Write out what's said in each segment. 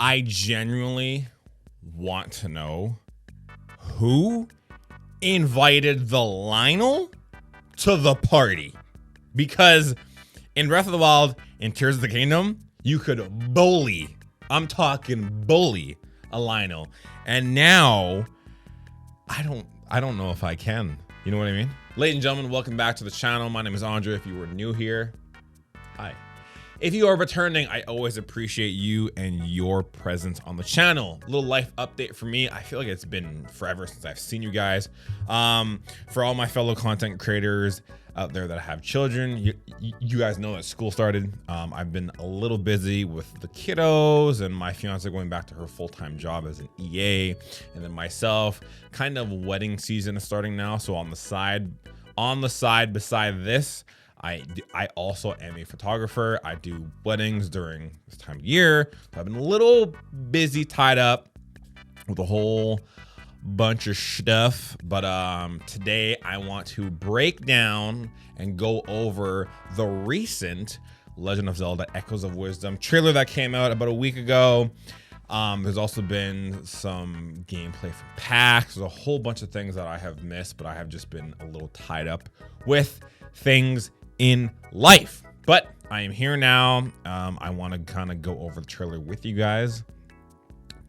I genuinely want to know who invited the Lionel to the party. Because in Breath of the Wild, in Tears of the Kingdom, you could bully, I'm talking bully, a Lionel. And now, I don't know if I can. You know what I mean? Ladies and gentlemen, welcome back to the channel. My name is Andre. If you were new here, hi. If you are returning, I always appreciate you and your presence on the channel. Little life update for me. I feel like it's been forever since I've seen you guys. For all my fellow content creators out there that have children, you guys know that school started. I've been a little busy with the kiddos and my fiance going back to her full-time job as an EA, and then myself, kind of wedding season is starting now. So on the side beside this, I also am a photographer. I do weddings during this time of year. So I've been a little busy, tied up with a whole bunch of stuff. But today I want to break down and go over the recent Legend of Zelda Echoes of Wisdom trailer that came out about a week ago. There's also been some gameplay from PAX. There's a whole bunch of things that I have missed, but I have just been a little tied up with things in life. But I am here now. I want to kind of go over the trailer with you guys,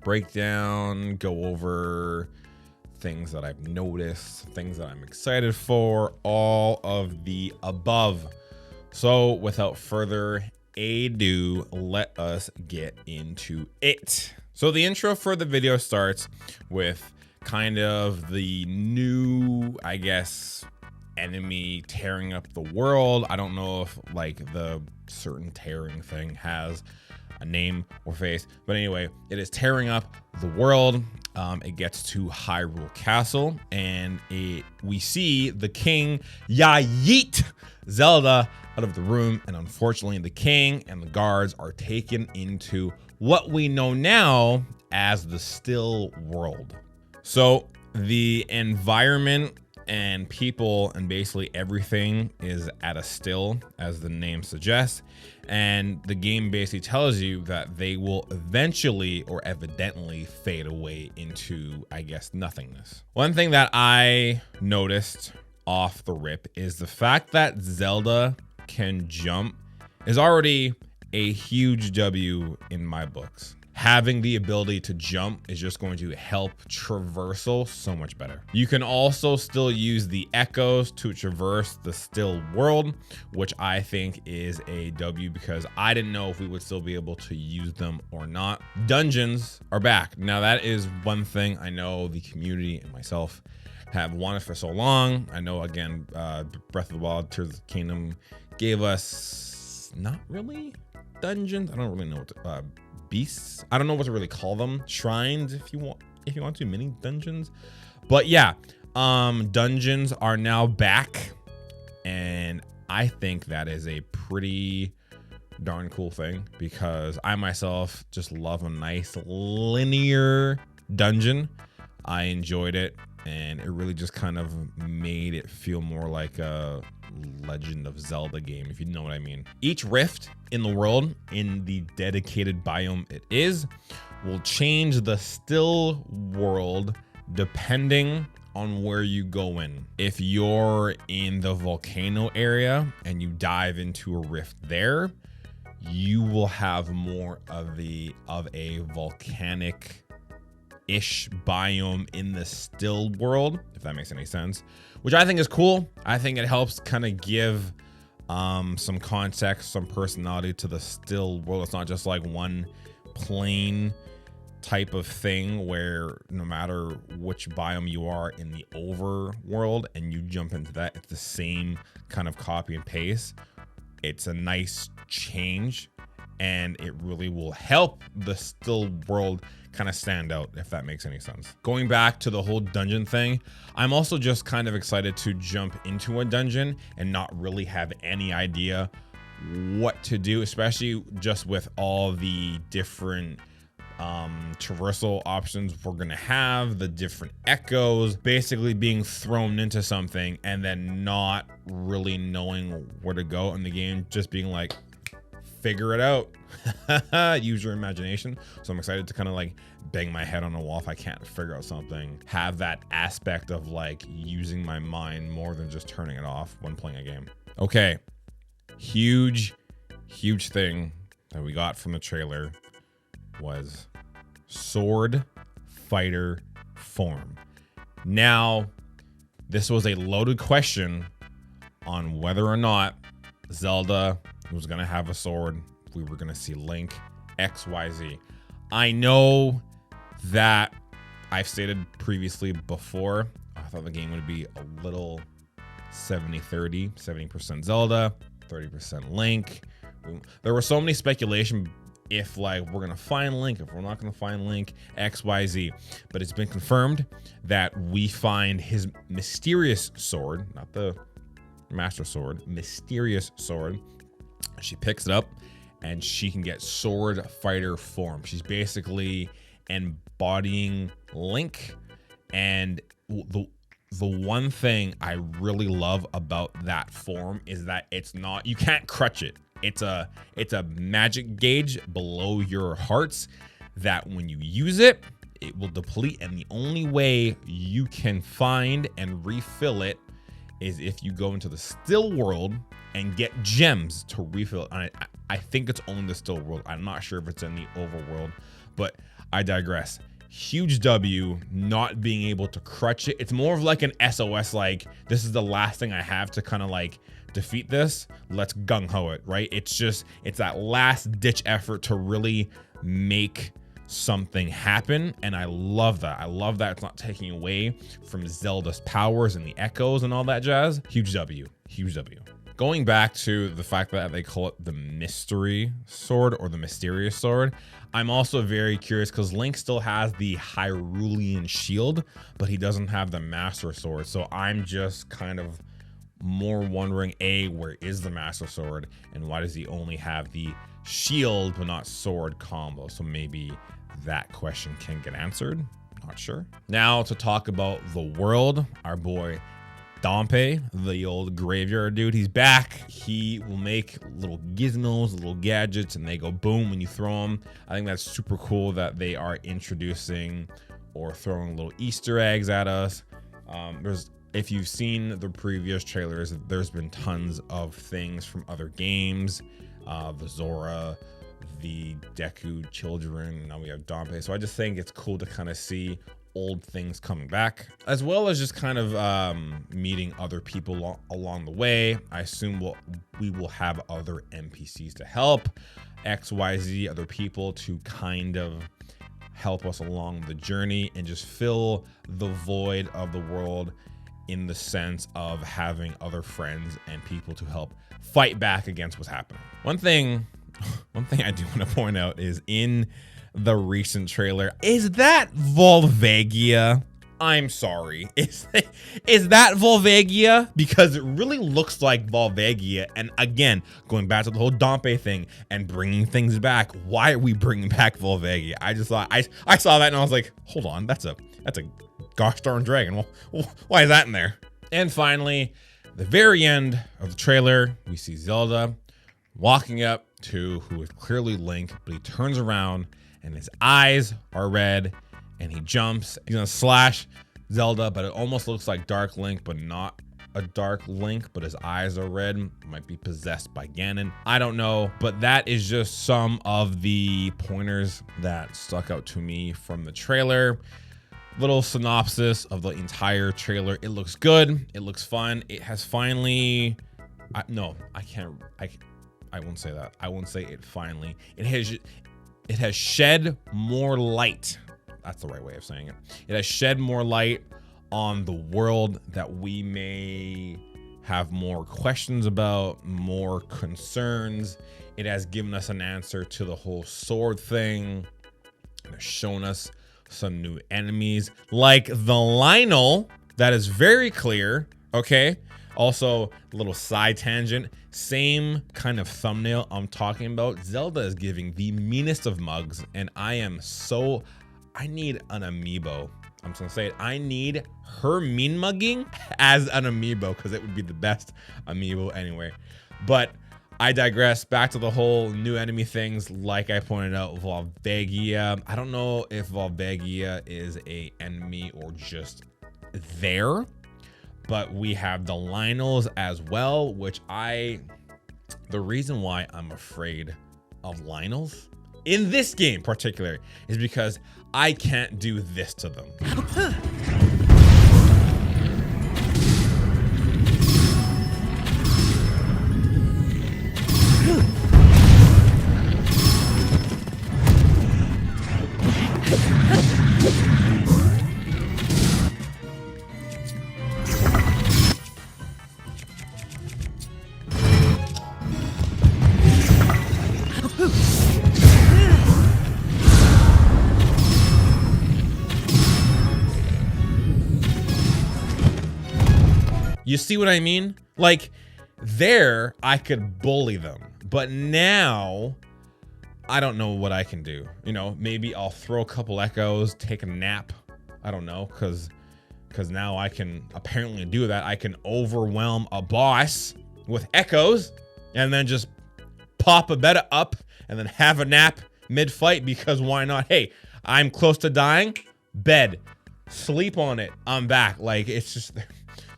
break down, go over things that I've noticed, things that I'm excited for, all of the above. So without further ado, let us get into it. So the intro for the video starts with kind of the new, I guess, enemy tearing up the world. I don't know if like the certain tearing thing has a name or face, but anyway, it is tearing up the world. It gets to Hyrule Castle, and we see the king yeet Zelda out of the room, and unfortunately the king and the guards are taken into what we know now as the still world. So the environment and people and basically everything is at a still, as the name suggests, and the game basically tells you that they will eventually or evidently fade away into, I guess, nothingness. One thing that I noticed off the rip is the fact that Zelda can jump is already a huge W in my books. Having the ability to jump is just going to help traversal so much better. You can also still use the echoes to traverse the still world, which I think is a W because I didn't know if we would still be able to use them or not. Dungeons are back. Now that is one thing I know the community and myself have wanted for so long. I know, again, Breath of the Wild, Tears of the Kingdom gave us not really dungeons. I don't really know what to, beasts. I don't know what to really call them. Shrines, if you want to, mini dungeons. But yeah, dungeons are now back, and I think that is a pretty darn cool thing because I myself just love a nice linear dungeon. I enjoyed it, and it really just kind of made it feel more like a Legend of Zelda game, if you know what I mean. Each rift in the world, in the dedicated biome it is, will change the still world depending on where you go in. If you're in the volcano area and you dive into a rift there, you will have more of a volcanic ish biome in the still world, if that makes any sense, which I think is cool. I think it helps kind of give some context, some personality to the still world. It's not just like one plain type of thing where no matter which biome you are in the overworld and you jump into that, it's the same kind of copy and paste. It's a nice change, and it really will help the still world kind of stand out, if that makes any sense. Going back to the whole dungeon thing, I'm also just kind of excited to jump into a dungeon and not really have any idea what to do, especially just with all the different traversal options we're gonna have, the different echoes, basically being thrown into something and then not really knowing where to go in the game, just being like, figure it out. Use your imagination. So I'm excited to kind of like bang my head on a wall if I can't figure out something. Have that aspect of like using my mind more than just turning it off when playing a game. Okay, huge thing that we got from the trailer was sword fighter form. Now, this was a loaded question on whether or not Zelda was going to have a sword. We were going to see Link, XYZ. I know that I've stated previously before, I thought the game would be a little 70-30, 70% Zelda, 30% Link. There were so many speculation if like we're gonna find Link, if we're not gonna find Link, XYZ. But it's been confirmed that we find his mysterious sword, not the Master Sword, mysterious sword. She picks it up and she can get sword fighter form. She's basically embodying Link. And the one thing I really love about that form is that it's not, you can't crutch it. It's a magic gauge below your hearts that when you use it, it will deplete. And the only way you can find and refill it is if you go into the still world and get gems to refill it. I think it's only the still world. I'm not sure if it's in the overworld, but I digress. Huge W not being able to crutch it. It's more of like an SOS, like this is the last thing I have to kind of like defeat this. Let's gung-ho it, right? It's that last ditch effort to really make something happen. And I love that. I love that it's not taking away from Zelda's powers and the echoes and all that jazz. Huge W, huge W. Going back to the fact that they call it the mystery sword or the mysterious sword, I'm also very curious because Link still has the Hyrulean shield, but he doesn't have the Master Sword. So I'm just kind of more wondering, A, where is the Master Sword? And why does he only have the shield but not sword combo? So maybe that question can get answered. Not sure. Now to talk about the world, our boy Dompe, the old graveyard dude, he's back. He will make little gizmos, little gadgets, and they go boom when you throw them. I think that's super cool that they are introducing or throwing little Easter eggs at us. If you've seen the previous trailers, there's been tons of things from other games, the Zora, the Deku children, now we have Dompe. So I just think it's cool to kind of see old things coming back, as well as just kind of meeting other people along the way. I assume we will have other NPCs to help, XYZ, other people to kind of help us along the journey and just fill the void of the world in the sense of having other friends and people to help fight back against what's happening. One thing I do want to point out is in the recent trailer, is that Volvagia? I'm sorry, is that Volvagia? Because it really looks like Volvagia. And again, going back to the whole Dompe thing and bringing things back, why are we bringing back Volvagia? I just thought I saw that and I was like, hold on, that's a gosh darn dragon. Well, why is that in there? And finally, the very end of the trailer, we see Zelda walking up to who is clearly Link, but he turns around and his eyes are red and he jumps. He's gonna slash Zelda, but it almost looks like Dark Link, but not a Dark Link, but his eyes are red. Might be possessed by Ganon. I don't know, but that is just some of the pointers that stuck out to me from the trailer. Little synopsis of the entire trailer. It looks good. It looks fun. It has finally, I won't say that. I won't say it finally. It has shed more light. That's the right way of saying it. It has shed more light on the world that we may have more questions about, more concerns. It has given us an answer to the whole sword thing. It has shown us some new enemies like the Lionel. That is very clear. Okay. Also, a little side tangent, same kind of thumbnail I'm talking about. Zelda is giving the meanest of mugs, and I need an amiibo. I'm just gonna say it. I need her mean mugging as an amiibo because it would be the best amiibo anyway. But I digress. Back to the whole new enemy things. Like I pointed out, Volvagia. I don't know if Volvagia is a enemy or just there, but we have the Lynels as well, which the reason why I'm afraid of Lynels in this game particular is because I can't do this to them. You see what I mean? Like, there, I could bully them. But now, I don't know what I can do. You know, maybe I'll throw a couple echoes, take a nap. I don't know, because now I can apparently do that. I can overwhelm a boss with echoes and then just pop a beta up and then have a nap mid-fight, because why not? Hey, I'm close to dying. Bed. Sleep on it. I'm back. Like, it's just...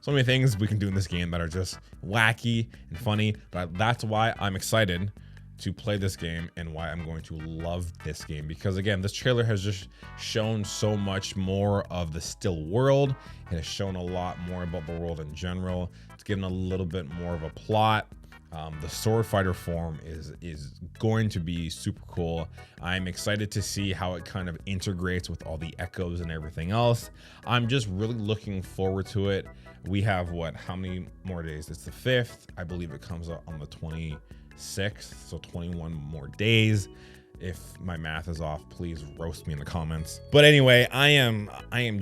so many things we can do in this game that are just wacky and funny, but that's why I'm excited to play this game and why I'm going to love this game. Because again, this trailer has just shown so much more of the still world. It has shown a lot more about the world in general. It's given a little bit more of a plot. The sword fighter form is going to be super cool. I'm excited to see how it kind of integrates with all the echoes and everything else. I'm just really looking forward to it. We have how many more days? It's the 5th. I believe it comes out on the 26th, so 21 more days. If my math is off, please roast me in the comments. But anyway, I am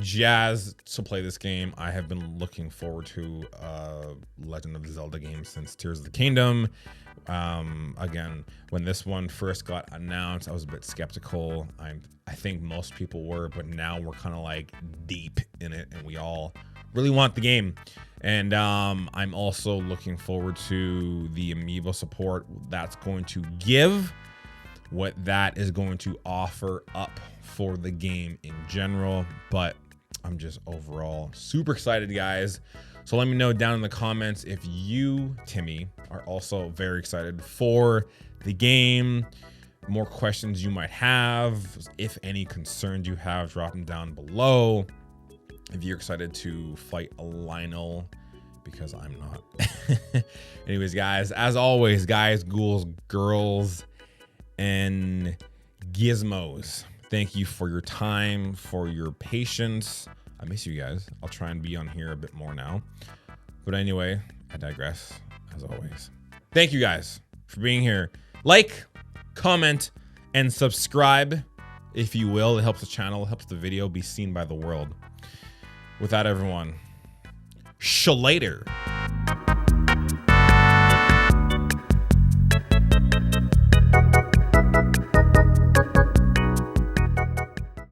jazzed to play this game. I have been looking forward to Legend of Zelda game since Tears of the Kingdom. Again, when this one first got announced, I was a bit skeptical. I think most people were, but now we're kind of like deep in it, and we all really want the game. And I'm also looking forward to the amiibo support that's going to give, what that is going to offer up for the game in general. But I'm just overall super excited, guys. So let me know down in the comments if you, Timmy, are also very excited for the game. More questions you might have, if any concerns you have, drop them down below. If you're excited to fight a Lynel, because I'm not. Anyways, guys, as always, guys, ghouls, girls, and gizmos, thank you for your time, for your patience. I miss you guys. I'll try and be on here a bit more now. But anyway, I digress, as always. Thank you guys for being here. Like, comment, and subscribe, if you will. It helps the channel, it helps the video be seen by the world. With that, everyone, shalater.